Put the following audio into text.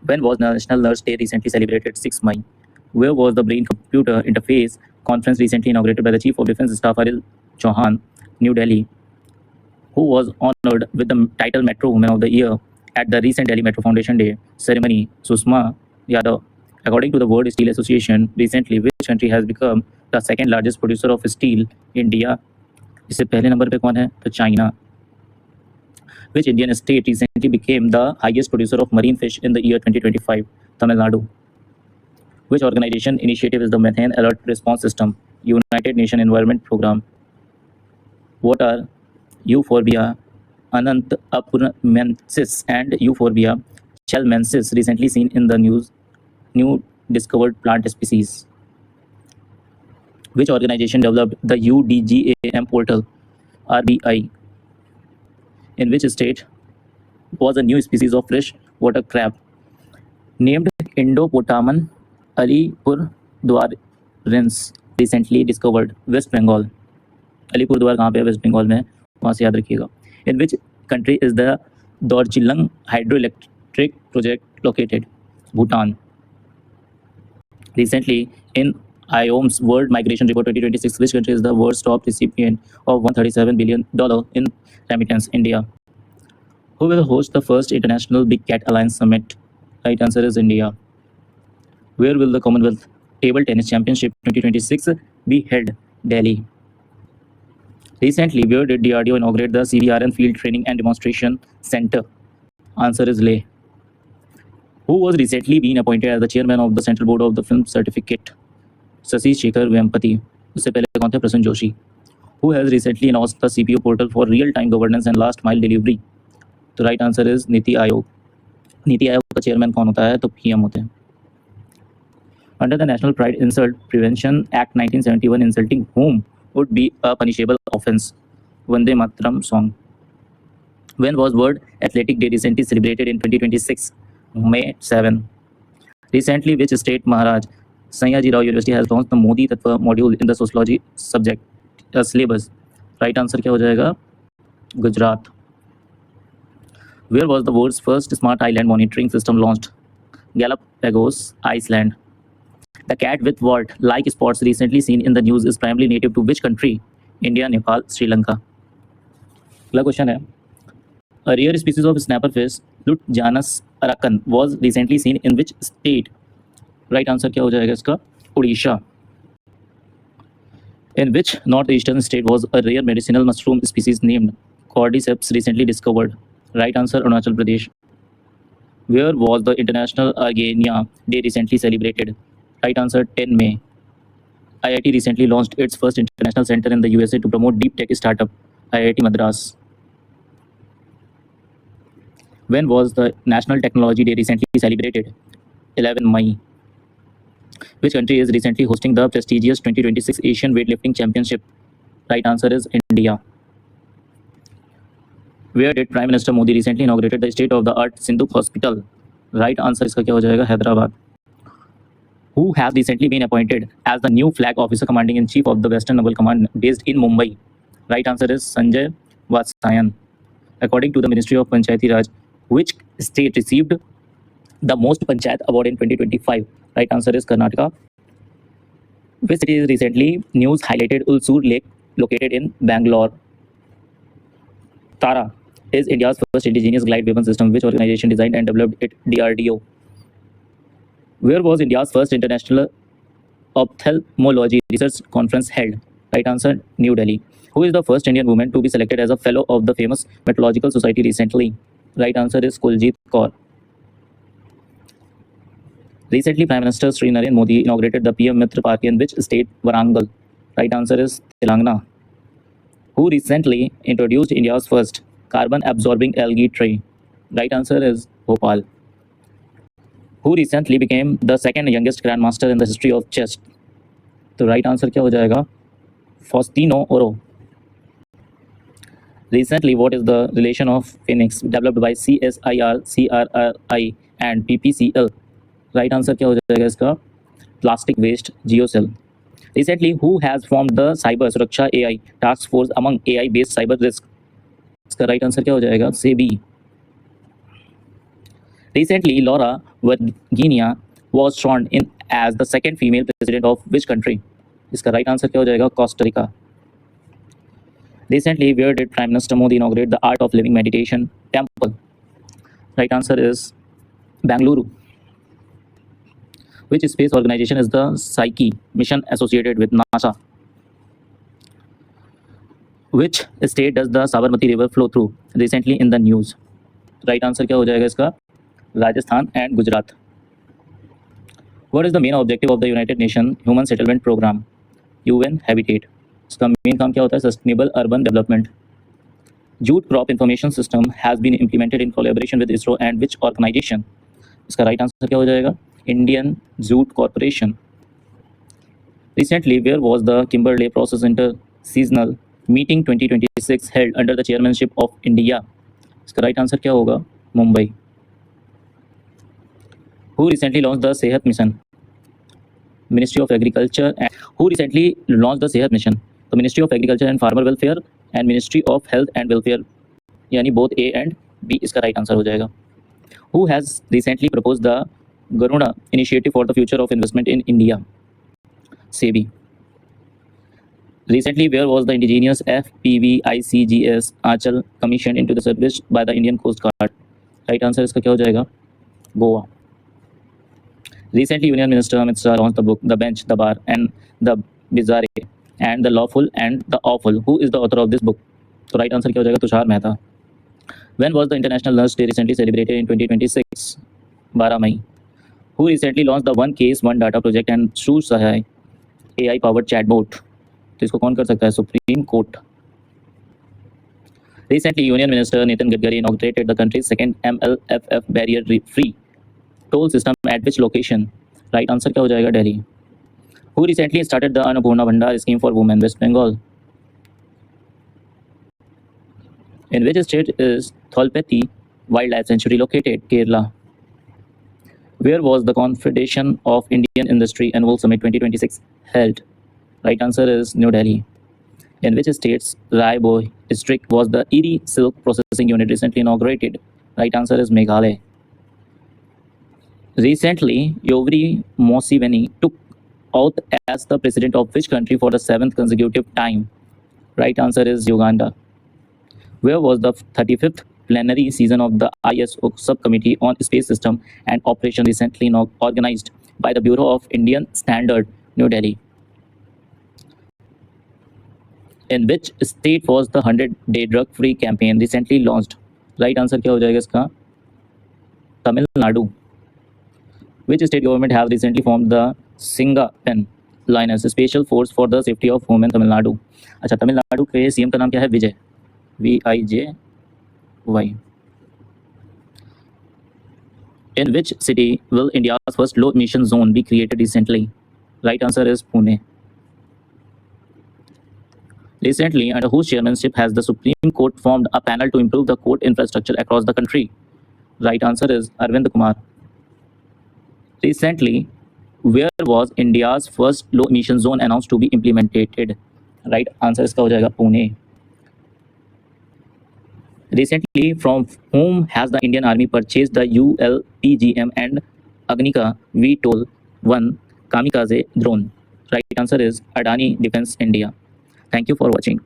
When was National Nurse Day recently celebrated? 6 May. Where was the Brain Computer Interface Conference recently inaugurated by the Chief of Defence Staff Aril Chauhan? New Delhi. Who was honored with the title Metro Woman of the Year at the recent Delhi Metro Foundation Day ceremony? Susma Yadav. According to the World Steel Association, recently which country has become the second largest producer of steel? India. इससे पहले number पे कौन है? तो China. Which Indian state recently became the highest producer of marine fish in the year 2025? Tamil Nadu. Which organization initiative is the Methane Alert Response System? United Nations Environment Program. What are Euphorbia ananthapurmensis and Euphorbia chalmensis recently seen in the new discovered plant species? Which organization developed the UDGAM portal? RBI. In which state was a new species of freshwater crab named Indo-Potaman alipurdwarens recently discovered? West Bengal. Alipurduar कहाँ पे है? Waste Bengal में, वहाँ से याद रखिएगा. In which country is the Darjeeling hydroelectric project located? Bhutan. Recently, in IOM's World Migration Report 2026, which country is the world's top recipient of $137 billion in remittance? India. Who will host the first International Big Cat Alliance Summit? Right answer is India. Where will the Commonwealth Table Tennis Championship 2026 be held? Delhi. Recently, where did DRDO inaugurate the CBRN Field Training and Demonstration Center? Answer is Leh. Who was recently been appointed as the chairman of the Central Board of the Film Certificate? Sasi Shekhar Vempati. उससे पहले कौन थे? प्रसन्न Joshi. Who has recently announced the CPO portal for real-time governance and last mile delivery? तो right answer is NITI Aayog. NITI Aayog का chairman कौन होता है? तो PM होते हैं. Under the National Pride Insult Prevention Act 1971, insulting whom would be a punishable offense? Vande Mataram song. When was World Athletic Day recently celebrated in 2026? May 7. Recently, which state Maharaj Sayaji Rao University has launched the Modi Tattva module in the sociology subject syllabus? Right answer क्या हो जाएगा? Gujarat. Where was the world's first smart island monitoring system launched? Galapagos, Iceland. The cat with wart-like spots recently seen in the news is primarily native to which country? India, Nepal, Sri Lanka. अगला question है, a rare species of snapperfish, Lutjanus arakan, was recently seen in which state? Right answer क्या हो जाएगा इसका? Orissa. In which northeastern state was a rare medicinal mushroom species named Cordyceps recently discovered? Right answer Arunachal Pradesh. Where was the International Argenia Day recently celebrated? Right answer 10 May. IIT recently launched its first international center in the USA to promote deep tech startup, IIT Madras. When was the National Technology Day recently celebrated? 11 May. Which country is recently hosting the prestigious 2026 Asian Weightlifting Championship? Right answer is India. Where did Prime Minister Modi recently inaugurated the state-of-the-art Sindhu Hospital? Right answer इसका क्या हो जाएगा? Hyderabad. Who has recently been appointed as the new flag officer commanding in chief of the Western Naval Command based in Mumbai? Right answer is Sanjay Vatsayan. According to the Ministry of Panchayati Raj, which state received the most Panchayat award in 2025? Right answer is Karnataka. Which city is recently news highlighted Ulsur Lake located in Bangalore? Tara is India's first indigenous glide weapon system. Which organization designed and developed it? DRDO. Where was India's first international ophthalmology research conference held? Right answer New Delhi. Who is the first Indian woman to be selected as a fellow of the famous Meteorological Society recently? Right answer is Kuljit Kaur. Recently, Prime Minister Sri Narendra Modi inaugurated the PM Mitra Park in which state? Warangal. Right answer is Telangana. Who recently introduced India's first carbon-absorbing algae tree? Right answer is Bhopal. Who recently became the second youngest grandmaster in the history of chess? तो right answer क्या हो जाएगा? Faustino Oro. Recently, what is the relation of Phoenix developed by CSIR, CRI and PPCL? Right answer क्या हो जाएगा इसका? Plastic waste geocell. Recently, who has formed the Cyber Suraksha AI task force among AI-based cyber risk? इसका right answer क्या हो जाएगा? SEBI. Recently, Laura वर्गीनिया was sworn in as the second female president of which country? इसका right answer क्या हो जाएगा? Costa Rica. Recently, where did Prime Minister Modi inaugurate the Art of Living Meditation Temple? Right answer is Bangalore. Which space organization is the Psyche mission associated with NASA? Which state does the Sabarmati river flow through? Recently in the news. Right answer क्या हो जाएगा इसका? Rajasthan and Gujarat. What is the main objective of the United Nations Human Settlement Program? UN Habitat. इसका main काम क्या होता है? Sustainable Urban Development. Jute Crop Information System has been implemented in collaboration with ISRO and which organization? इसका right answer क्या हो जाएगा? Indian Jute Corporation. Recently, where was the Kimberley Process Inter-Seasonal Meeting 2026 held under the chairmanship of India? इसका right answer क्या होगा? Mumbai. Who recently launched the Sehat Mission? Ministry of Agriculture. And who recently launched the Sehat Mission? The Ministry of Agriculture and Farmer Welfare and Ministry of Health and Welfare. यानी both A and B इसका right answer हो जाएगा. Who has recently proposed the Garuda Initiative for the Future of Investment in India? SEBI. Recently, where was the indigenous FPVICGS Achal commissioned into the service by the Indian Coast Guard? Right answer इसका क्या हो जाएगा? Goa. Recently, Union Minister Amit Shah launched the book The Bench, the Bar, and the Bizarre, and the Lawful and the Awful. Who is the author of this book? तो right answer क्या हो जाएगा? Tushar Mehta. When was the International Nurse Day recently celebrated in 2026? 12 May. Who recently launched the One Case One Data project and Shur Sahai AI powered chatbot? तो इसको कौन कर सकता है? Supreme court. Recently, Union Minister Nitin Gadkari inaugurated the country's second MLFF barrier-free toll system at which location? Right answer क्या हो जाएगा? Delhi. Who recently started the Annapurna Bhandar scheme for women? West Bengal. In which state is Tholpeti Wildlife Sanctuary located? Kerala. Where was the Confederation of Indian Industry Annual Summit 2026 held? Right answer is New Delhi. In which state's Raiboi district was the Erie Silk Processing Unit recently inaugurated? Right answer is Meghalaya. Recently, Yoweri Museveni took oath as the president of which country for the 7th consecutive time? Right answer is Uganda. Where was the 35th plenary season of the ISO Subcommittee on Space System and Operation recently organized by the Bureau of Indian Standard, New Delhi? In which state was the 100-day drug-free campaign recently launched? Right answer क्या हो जाएगा इसका? Tamil Nadu. Which state government have recently formed the Singapen Lioness Special Force for the Safety of Women Tamil Nadu? अच्छा, तमिलनाडु के CM का नाम क्या है? विजय. VIJY. In which city will India's first low emission zone be created recently? Right answer is Pune. Recently, under whose chairmanship has the Supreme Court formed a panel to improve the court infrastructure across the country? Right answer is Arvind Kumar. Recently, where was India's first low emission zone announced to be implemented? Right answer इसका हो जाएगा Pune. Recently, from whom has the Indian Army purchased the ULPGM and Agnika VTOL-1 kamikaze drone? Right answer is Adani Defense India. Thank you for watching.